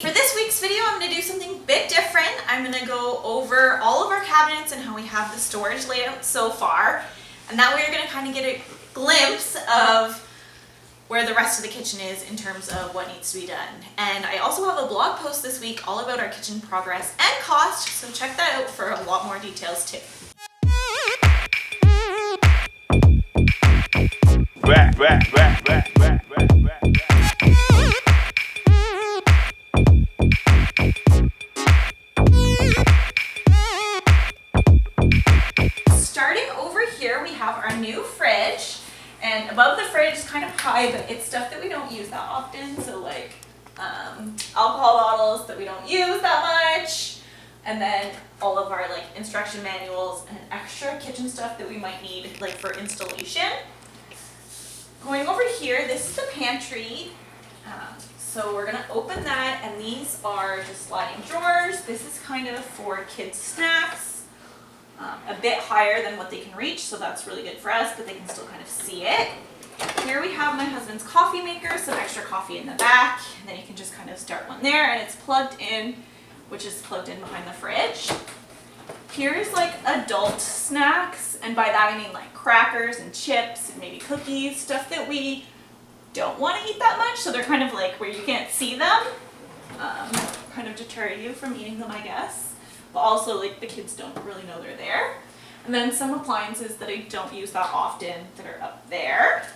For this week's video, I'm going to do something a bit different. I'm going to go over all of our cabinets and how we have the storage layout so far. And that way you're going to kind of get a glimpse of where the rest of the kitchen is in terms of what needs to be done. And I also have a blog post this week all about our kitchen progress and cost, so check that out for a lot more details too. Starting over here, we have our new fridge, and above the fridge is kind of high, but it's stuff that we don't use that often, so like alcohol bottles that we don't use that much, and then all of our like instruction manuals and extra kitchen stuff that we might need like for installation. Going over here, this is the pantry. So we're gonna open that, and these are just sliding drawers. This is kind of for kids' snacks, a bit higher than what they can reach, so that's really good for us, but they can still kind of see it. Here we have my husband's coffee maker, some extra coffee in the back, and then you can just kind of start one there, and it's plugged in, which is plugged in behind the fridge. Here's like adult snacks, and by that I mean like crackers and chips and maybe cookies, stuff that we don't want to eat that much, so they're kind of like where you can't see them, kind of deter you from eating them, I guess, but also like the kids don't really know they're there. And then some appliances that I don't use that often that are up there.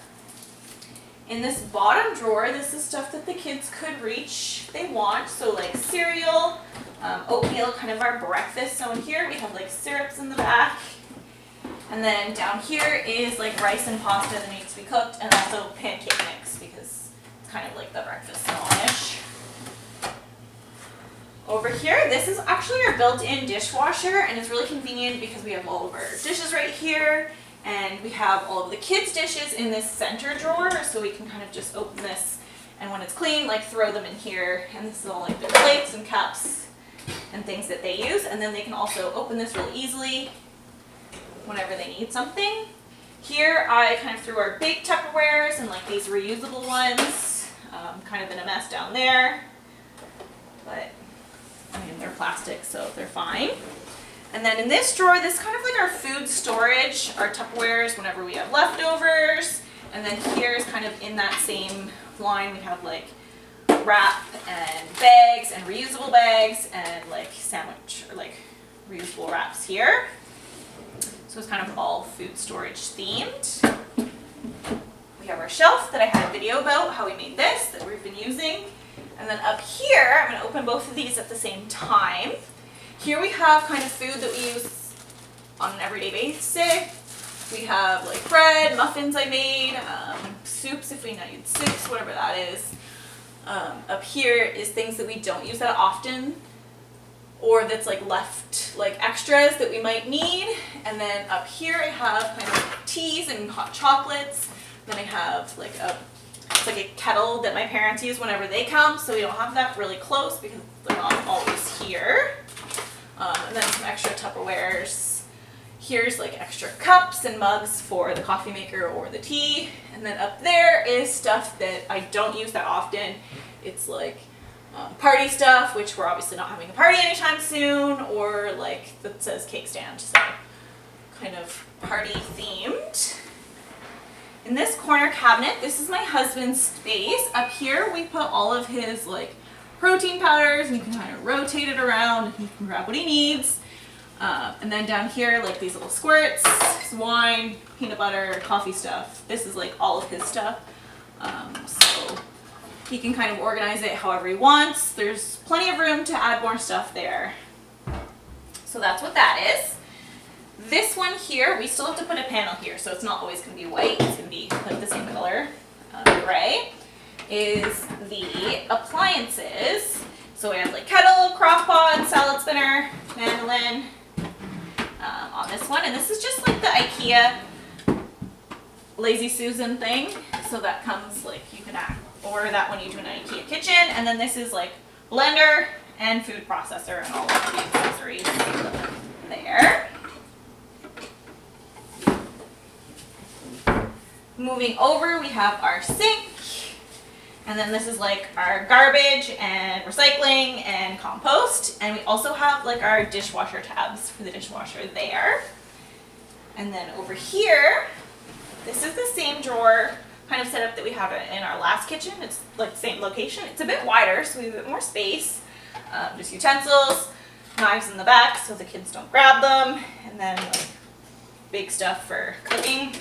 In this bottom drawer, this is stuff that the kids could reach if they want, so like cereal, oatmeal, kind of our breakfast. So in here we have like syrups in the back. And then down here is like rice and pasta that needs to be cooked, and also pancake mix because it's kind of like the breakfast smallish. Over here, this is actually our built-in dishwasher, and it's really convenient because we have all of our dishes right here, and we have all of the kids' dishes in this center drawer, so we can kind of just open this, and when it's clean, like throw them in here, and this is all like their plates and cups and things that they use, and then they can also open this really easily whenever they need something. Here I kind of threw our big Tupperwares and like these reusable ones, kind of in a mess down there, but I mean they're plastic so they're fine. And then in this drawer, this is kind of like our food storage, our Tupperwares whenever we have leftovers, and then here's kind of in that same line we have like wrap and bags and reusable bags and like sandwich or like reusable wraps here. So it's kind of all food storage themed. We have our shelf that I had a video about how we made this that we've been using. And then up here, I'm going to open both of these at the same time. Here we have kind of food that we use on an everyday basis. We have like bread, muffins I made, soups if we need soups, whatever that is. Up here is things that we don't use that often, or that's like left like extras that we might need. And then up here I have kind of teas and hot chocolates. Then I have like it's like a kettle that my parents use whenever they come, so we don't have that really close because they're not always here. And then some extra Tupperwares. Here's like extra cups and mugs for the coffee maker or the tea. And then up there is stuff that I don't use that often. It's like party stuff, which we're obviously not having a party anytime soon, or like that says cake stand, so kind of party themed. In this corner cabinet, this is my husband's space. Up here we put all of his like protein powders, and you can kind of rotate it around and he can grab what he needs. And then down here, like these little squirts, wine, peanut butter, coffee stuff. This is like all of his stuff. So he can kind of organize it however he wants. There's plenty of room to add more stuff there. So that's what that is. This one here, we still have to put a panel here, so it's not always going to be white. It's going to be like the same color, gray, is the appliances. So we have like kettle, crock pot, salad spinner, mandolin on this one. And this is just like the IKEA Lazy Susan thing. So that comes like, you can order that when you do an IKEA kitchen. And then this is like blender and food processor and all of the accessories there. Moving over, we have our sink. And then this is like our garbage and recycling and compost. And we also have like our dishwasher tabs for the dishwasher there. And then over here, this is the same drawer kind of setup that we have in our last kitchen. It's like the same location. It's a bit wider, so we have a bit more space. Just utensils, knives in the back so the kids don't grab them. And then like big stuff for cooking.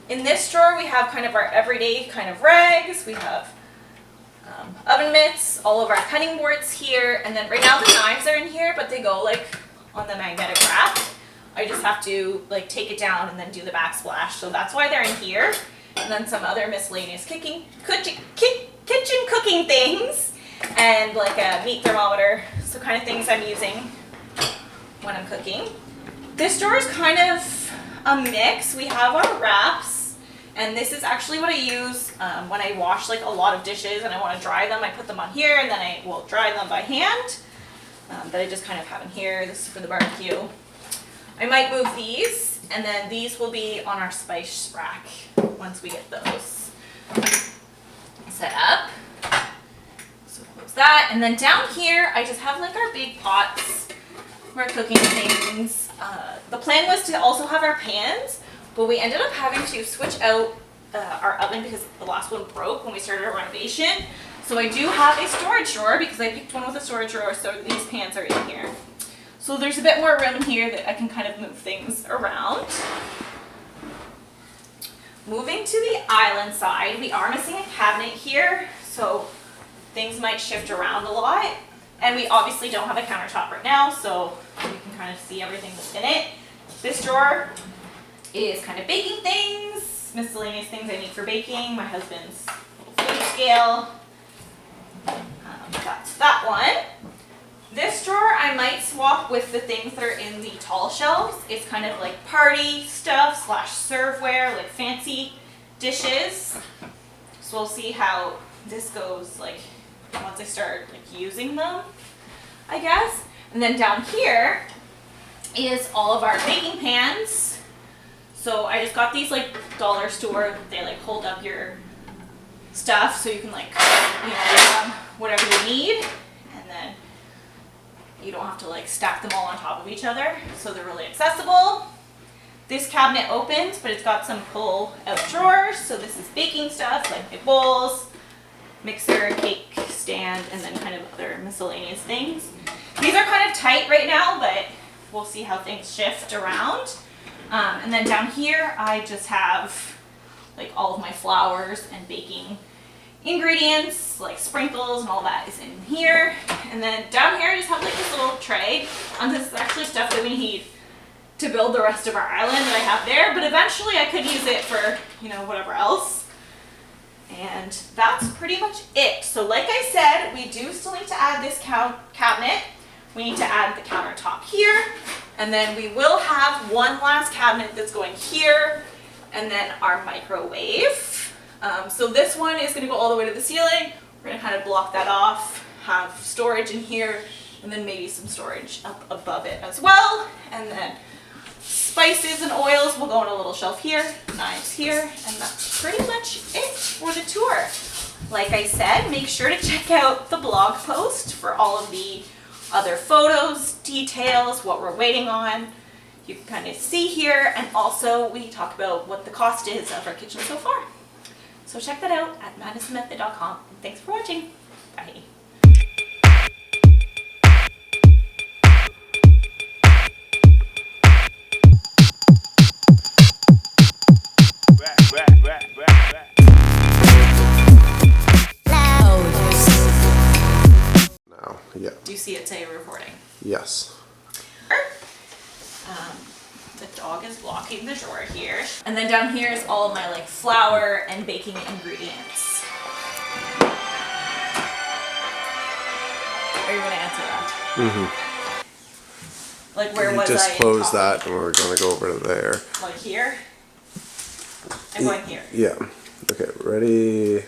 In this drawer, we have kind of our everyday kind of rags. We have oven mitts, all of our cutting boards here. And then right now the knives are in here, but they go like on the magnetic rack. I just have to like take it down and then do the backsplash. So that's why they're in here. And then some other miscellaneous kitchen cooking things and like a meat thermometer. So kind of things I'm using when I'm cooking. This drawer is kind of a mix. We have our wraps. And this is actually what I use when I wash like a lot of dishes and I want to dry them. I put them on here and then I will dry them by hand. But I just kind of have in here. This is for the barbecue. I might move these, and then these will be on our spice rack once we get those set up. So close that. And then down here, I just have like our big pots for cooking things. The plan was to also have our pans. But we ended up having to switch out our oven because the last one broke when we started our renovation. So I do have a storage drawer because I picked one with a storage drawer, so these pans are in here. So there's a bit more room here that I can kind of move things around. Moving to the island side, we are missing a cabinet here, so things might shift around a lot. And we obviously don't have a countertop right now, so you can kind of see everything that's in it. This drawer is kind of baking things, miscellaneous things I need for baking, my husband's little food scale. That's that one. This drawer I might swap with the things that are in the tall shelves. It's kind of like party stuff / serveware, like fancy dishes. So we'll see how this goes like once I start like using them, I guess. And then down here is all of our baking pans. So I just got these like dollar store. They like hold up your stuff so you can like, you know, whatever you need, and then you don't have to like stack them all on top of each other. So they're really accessible. This cabinet opens, but it's got some pull out drawers. So this is baking stuff like my bowls, mixer, cake stand, and then kind of other miscellaneous things. These are kind of tight right now, but we'll see how things shift around. And then down here, I just have like all of my flours and baking ingredients, like sprinkles and all that is in here. And then down here, I just have like this little tray. This is actually stuff that we need to build the rest of our island that I have there. But eventually, I could use it for, you know, whatever else. And that's pretty much it. So like I said, we do still need to add this cabinet. We need to add the countertop here. And then we will have one last cabinet that's going here, and then our microwave. So this one is going to go all the way to the ceiling. We're going to kind of block that off, have storage in here, and then maybe some storage up above it as well. And then spices and oils will go on a little shelf here, knives here, and that's pretty much it for the tour. Like I said, make sure to check out the blog post for all of the other photos, details, what we're waiting on. You can kind of see here, and also we talk about what the cost is of our kitchen so far. So check that out at madisonmethod.com. Thanks for watching. Bye. Yeah. Do you see it say recording? Yes. The dog is blocking the drawer here. And then down here is all of my like flour and baking ingredients. Are you going to answer that? Mm-hmm. Like where was I? Just close that and we're going to go over to there. Like here? I'm going here. Yeah. Okay, ready?